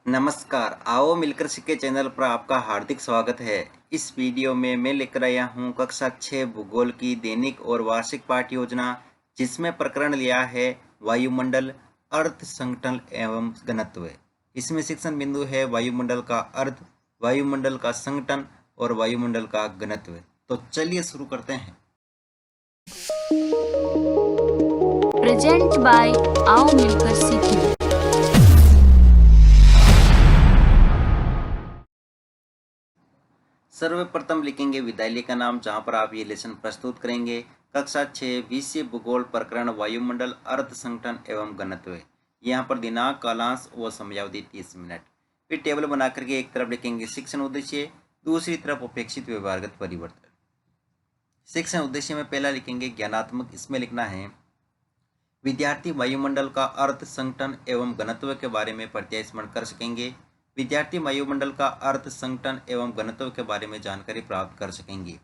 नमस्कार, आओ मिलकर सीखे चैनल पर आपका हार्दिक स्वागत है। इस वीडियो में मैं लेकर आया हूँ कक्षा 6 भूगोल की दैनिक और वार्षिक पाठ योजना, जिसमें प्रकरण लिया है वायुमंडल, अर्थ संघटन एवं घनत्व। इसमें शिक्षण बिंदु है वायुमंडल का अर्थ, वायुमंडल का संघटन और वायुमंडल का घनत्व। तो चलिए शुरू करते हैं। प्रेजेंट बाय आओ मिलकर सीखें। सर्वप्रथम लिखेंगे विद्यालय का नाम, जहां पर आप ये लेसन प्रस्तुत करेंगे। कक्षा 6 विषय भूगोल प्रकरण वायुमंडल, अर्थ संघटन एवं घनत्व। यहाँ पर दिनांक, कालांश व समयावधि 30 मिनट। फिर टेबल बना करके एक तरफ लिखेंगे शिक्षण उद्देश्य, दूसरी तरफ अपेक्षित व्यवहारगत परिवर्तन। शिक्षण उद्देश्य में पहला लिखेंगे ज्ञानात्मक। इसमें लिखना है विद्यार्थी वायुमंडल का अर्थ, संघटन एवं घनत्व के बारे में प्रत्यय स्मरण कर सकेंगे। विद्यार्थी वायुमंडल का अर्थ, संघटन एवं घनत्व के बारे में जानकारी प्राप्त कर सकेंगे।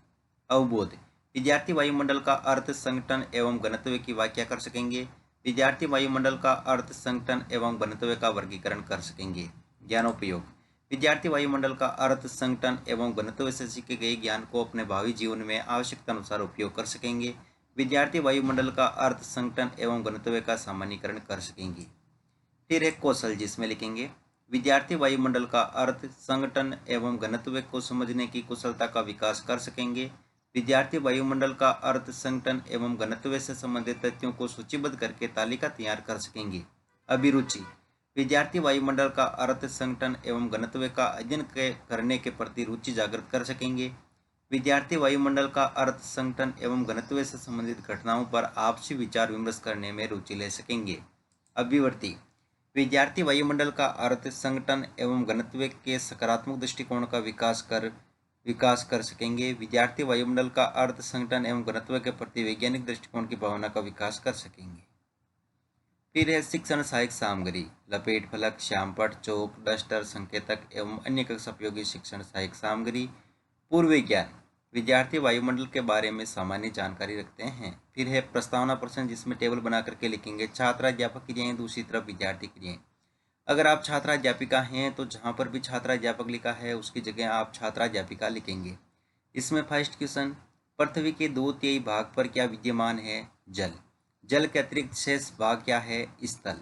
अवबोध, विद्यार्थी वायुमंडल का अर्थ, संघटन एवं घनत्व की व्याख्या कर सकेंगे। विद्यार्थी वायुमंडल का अर्थ, संघटन एवं घनत्व का वर्गीकरण कर सकेंगे। ज्ञानोपयोग, विद्यार्थी वायुमंडल का अर्थ, संघटन एवं घनत्व से सीखे गए ज्ञान को अपने भावी जीवन में आवश्यकता अनुसार उपयोग कर सकेंगे। विद्यार्थी वायुमंडल का अर्थ, संघटन एवं घनत्व का सामान्यीकरण कर सकेंगे। फिर एक कौशल, जिसमें लिखेंगे विद्यार्थी वायुमंडल का अर्थ, संघटन एवं घनत्व को समझने की कुशलता का विकास कर सकेंगे। विद्यार्थी वायुमंडल का अर्थ, संघटन एवं घनत्व से संबंधित तथ्यों को सूचीबद्ध करके तालिका तैयार कर सकेंगे। अभिरुचि, विद्यार्थी वायुमंडल का अर्थ, संघटन एवं घनत्व का अध्ययन करने के प्रति रुचि जागृत कर सकेंगे। विद्यार्थी वायुमंडल का अर्थ, संघटन एवं घनत्व से संबंधित घटनाओं पर आपसी विचार विमर्श करने में रुचि ले सकेंगे। अभिवर्ती, विद्यार्थी वायुमंडल का अर्थ, संघटन एवं घनत्व के सकारात्मक दृष्टिकोण का विकास कर सकेंगे। विद्यार्थी वायुमंडल का अर्थ, संघटन एवं घनत्व के प्रति वैज्ञानिक दृष्टिकोण की भावना का विकास कर सकेंगे। फिर है शिक्षण सहायक सामग्री, लपेट फलक, श्यामपट्ट, चौक, डस्टर, संकेतक एवं अन्य कक्षा उपयोगी शिक्षण सहायक सामग्री। पूर्व ज्ञान, विद्यार्थी वायुमंडल के बारे में सामान्य जानकारी रखते हैं। फिर है प्रस्तावना प्रश्न, जिसमें टेबल बना करके लिखेंगे छात्राध्यापक क्रियाएं, दूसरी तरफ विद्यार्थी क्रियाएं। अगर आप छात्राध्यापिका हैं तो जहां पर भी छात्राध्यापक लिखा है उसकी जगह आप छात्राध्यापिका लिखेंगे। इसमें फर्स्ट क्वेश्चन, पृथ्वी के 2/3 भाग पर क्या विद्यमान है? जल। जल के अतिरिक्त शेष भाग क्या है? स्थल।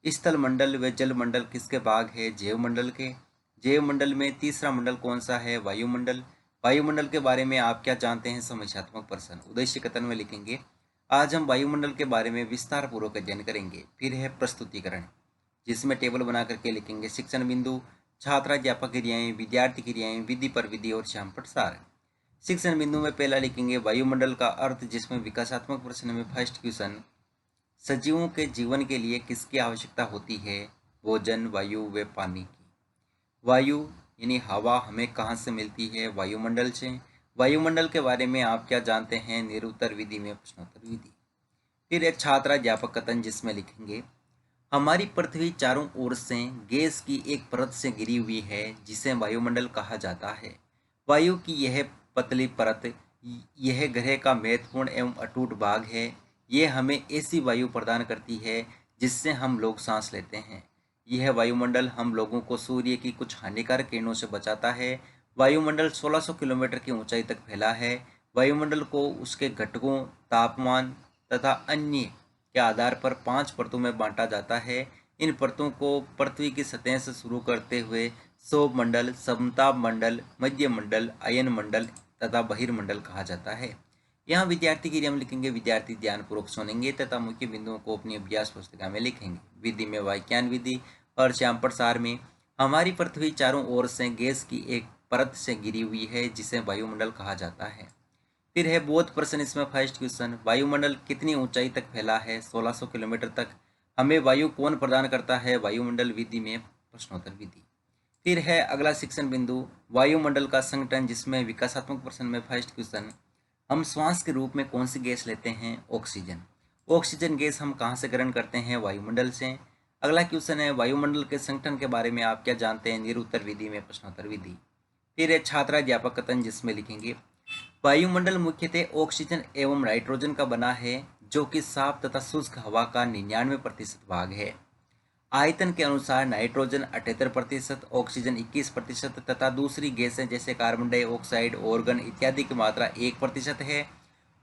स्थल मंडल व जल मंडल किसके भाग है? जैव मंडल के। जैव मंडल में तीसरा मंडल कौन सा है? वायुमंडल। वायुमंडल के बारे में आप क्या जानते हैं? समस्यात्मक प्रश्न। उद्देश्य कथन में लिखेंगे आज हम वायुमंडल के बारे में विस्तार पूर्वक अध्ययन करेंगे। फिर है प्रस्तुतिकरण, जिसमें टेबल बना करके लिखेंगे शिक्षण बिंदु, छात्राध्यापक क्रियाएं, विद्यार्थी क्रियाएं, विधि पर विधि और श्यामपट्ट सार। शिक्षण बिंदु में पहला लिखेंगे वायुमंडल का अर्थ, जिसमें विकासात्मक प्रश्न में फर्स्ट क्वेश्चन, सजीवों के जीवन के लिए किसकी आवश्यकता होती है? भोजन, वायु व पानी की। वायु यानी हवा हमें कहाँ से मिलती है? वायुमंडल से। वायुमंडल के बारे में आप क्या जानते हैं? निरुत्तर विधि में प्रश्नोत्तर विधि। फिर एक छात्राध्यापक कथन, जिसमें लिखेंगे हमारी पृथ्वी चारों ओर से गैस की एक परत से घिरी हुई है, जिसे वायुमंडल कहा जाता है। वायु की यह पतली परत यह ग्रह का महत्वपूर्ण एवं अटूट भाग है। यह हमें ऐसी वायु प्रदान करती है जिससे हम लोग सांस लेते हैं। यह वायुमंडल हम लोगों को सूर्य की कुछ हानिकारक किरणों से बचाता है। वायुमंडल 1600 किलोमीटर की ऊंचाई तक फैला है। वायुमंडल को उसके घटकों, तापमान तथा अन्य के आधार पर 5 परतों में बांटा जाता है। इन परतों को पृथ्वी की सतह से शुरू करते हुए सौभ मंडल, समताप मंडल, मध्य मंडल, अयन मंडल तथा बहिर्मंडल कहा जाता है। यहाँ विद्यार्थी की हम लिखेंगे विद्यार्थी ध्यानपूर्वक सुनेंगे तथा मुख्य बिंदुओं को अपनी अभ्यास पुस्तिका में लिखेंगे। विधि में वाक्यान विधि और श्यामपट्ट सार में हमारी पृथ्वी चारों ओर से गैस की एक परत से घिरी हुई है, जिसे वायुमंडल कहा जाता है। फिर है बोध प्रश्न, इसमें फर्स्ट क्वेश्चन, वायुमंडल कितनी ऊंचाई तक फैला है? 1600 किलोमीटर तक। हमें वायु कौन प्रदान करता है? वायुमंडल। विधि में प्रश्नोत्तर विधि। फिर है अगला शिक्षण बिंदु वायुमंडल का संघटन, जिसमें विकासात्मक प्रश्न में फर्स्ट क्वेश्चन, हम श्वास के रूप में कौन सी गैस लेते हैं? ऑक्सीजन। ऑक्सीजन गैस हम कहाँ से ग्रहण करते हैं? वायुमंडल से। अगला क्वेश्चन है वायुमंडल के संगठन के बारे में आप क्या जानते हैं? निरुत्तर विधि में प्रश्नोत्तर विधि। फिर है छात्राध्यापक कथन, जिसमें लिखेंगे वायुमंडल मुख्यतः ऑक्सीजन एवं नाइट्रोजन का बना है, जो कि साफ तथा शुष्क हवा का 99% भाग है। आयतन के अनुसार नाइट्रोजन 78%, ऑक्सीजन 21% तथा दूसरी गैसें जैसे कार्बन डाइऑक्साइड, ऑर्गन इत्यादि की मात्रा 1% है।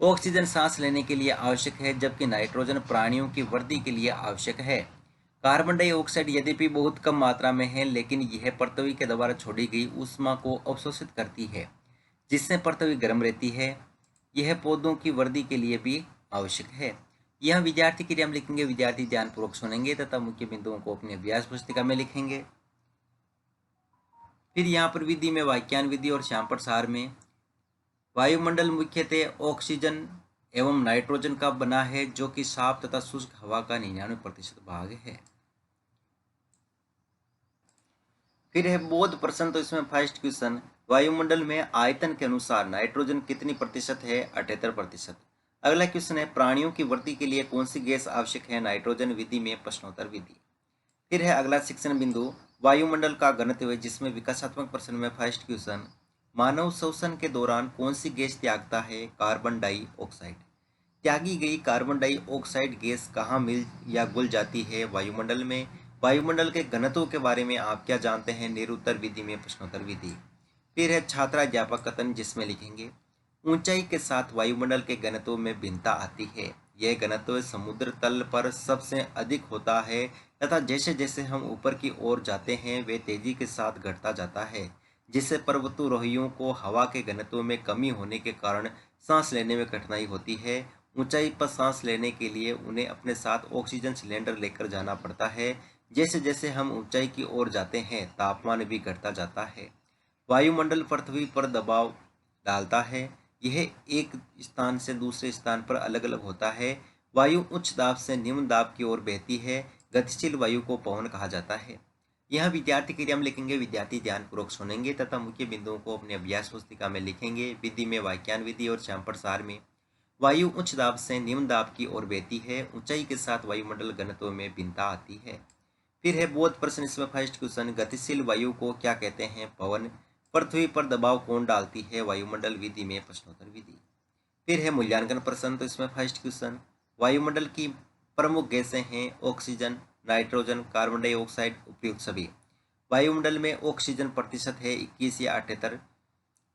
ऑक्सीजन सांस लेने के लिए आवश्यक है, जबकि नाइट्रोजन प्राणियों की वृद्धि के लिए आवश्यक है। कार्बन डाइऑक्साइड यद्यपि बहुत कम मात्रा में है, लेकिन यह पृथ्वी के द्वारा छोड़ी गई ऊष्मा को अवशोषित करती है, जिससे पृथ्वी गर्म रहती है। यह पौधों की वृद्धि के लिए भी आवश्यक है। यह विद्यार्थी के लिए हम लिखेंगे, विद्यार्थी ध्यानपूर्वक सुनेंगे तथा मुख्य बिंदुओं को अपनी अभ्यास पुस्तिका में लिखेंगे। फिर यहाँ पर विधि में वाक्यान विधि और श्याम प्रसार में वायुमंडल मुख्यतः ऑक्सीजन एवं नाइट्रोजन का बना है, जो कि साफ तथा शुष्क हवा का 99% भाग है। फिर है बोध प्रश्न, तो इसमें फर्स्ट क्वेश्चन, वायुमंडल में आयतन के अनुसार नाइट्रोजन कितनी प्रतिशत है? 78%। अगला क्वेश्चन है, प्राणियों की वृद्धि के लिए कौन सी गैस आवश्यक है? नाइट्रोजन विधि में प्रश्नोत्तर विधि। फिर है अगला शिक्षण बिंदु, वायुमंडल का घनत्व, जिसमें विकासात्मक प्रश्न में फर्स्ट क्वेश्चन, मानव श्वसन के दौरान कौन सी गैस त्यागता है? Carbon dioxide. त्यागी गई कार्बन डाइऑक्साइड गैस कहाँ मिल या घुल जाती है? वायुमंडल में। वायुमंडल के घनत्व के बारे में आप क्या जानते हैं? निरुत्तर विधि में प्रश्नोत्तर विधि। फिर है छात्राध्यापक कथन, जिसमें लिखेंगे, ऊंचाई के साथ वायुमंडल के घनत्व में भिन्नता आती है। यह घनत्व समुद्र तल पर सबसे अधिक होता है तथा जैसे जैसे हम ऊपर की ओर जाते हैं वे तेजी के साथ घटता जाता है, जिससे पर्वतारोहियों को हवा के घनत्व में कमी होने के कारण सांस लेने में कठिनाई होती है। ऊंचाई पर सांस लेने के लिए उन्हें अपने साथ ऑक्सीजन सिलेंडर लेकर जाना पड़ता है। जैसे जैसे हम ऊंचाई की ओर जाते हैं तापमान भी घटता जाता है। वायुमंडल पृथ्वी पर दबाव डालता है। यह एक स्थान से दूसरे स्थान पर अलग अलग होता है। वायु उच्च दाब से निम्न दाब की ओर बहती है। गतिशील वायु को पवन कहा जाता है। यह विद्यार्थी के लिए हम लिखेंगे, विद्यार्थी ध्यानपूर्वक सुनेंगे तथा मुख्य बिंदुओं को अपनी अभ्यास पुस्तिका में लिखेंगे। विधि में वाक्यान विधि और श्याम प्रसार में वायु उच्च दाब से निम्न दाब की ओर बहती है। ऊंचाई के साथ वायुमंडल घनत्व में भिन्नता आती है। फिर है बोध प्रश्न, इसमें फर्स्ट क्वेश्चन, गतिशील वायु को क्या कहते हैं? पवन। पृथ्वी पर दबाव कौन डालती है? वायुमंडल विधि में प्रश्नोत्तर विधि। फिर है मूल्यांकन प्रश्न, तो इसमें फर्स्ट क्वेश्चन, वायुमंडल की प्रमुख गैसें हैं ऑक्सीजन, नाइट्रोजन, कार्बन डाइऑक्साइड, उपयुक्त सभी। वायुमंडल में ऑक्सीजन प्रतिशत है 21 या 78।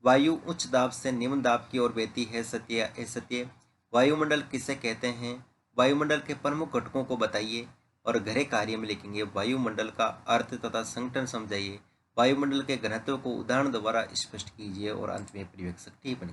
वायु उच्च दाब से निम्न दाब की ओर बहती है, सत्य या असत्य। वायुमंडल किसे कहते हैं? वायुमंडल के प्रमुख घटकों को बताइए और गृह कार्य में लिखेंगे, वायुमंडल का अर्थ तथा संगठन समझाइए। वायुमंडल के घनत्व को उदाहरण द्वारा स्पष्ट कीजिए और अंत में पर्यवेक्षक टिप्पणी।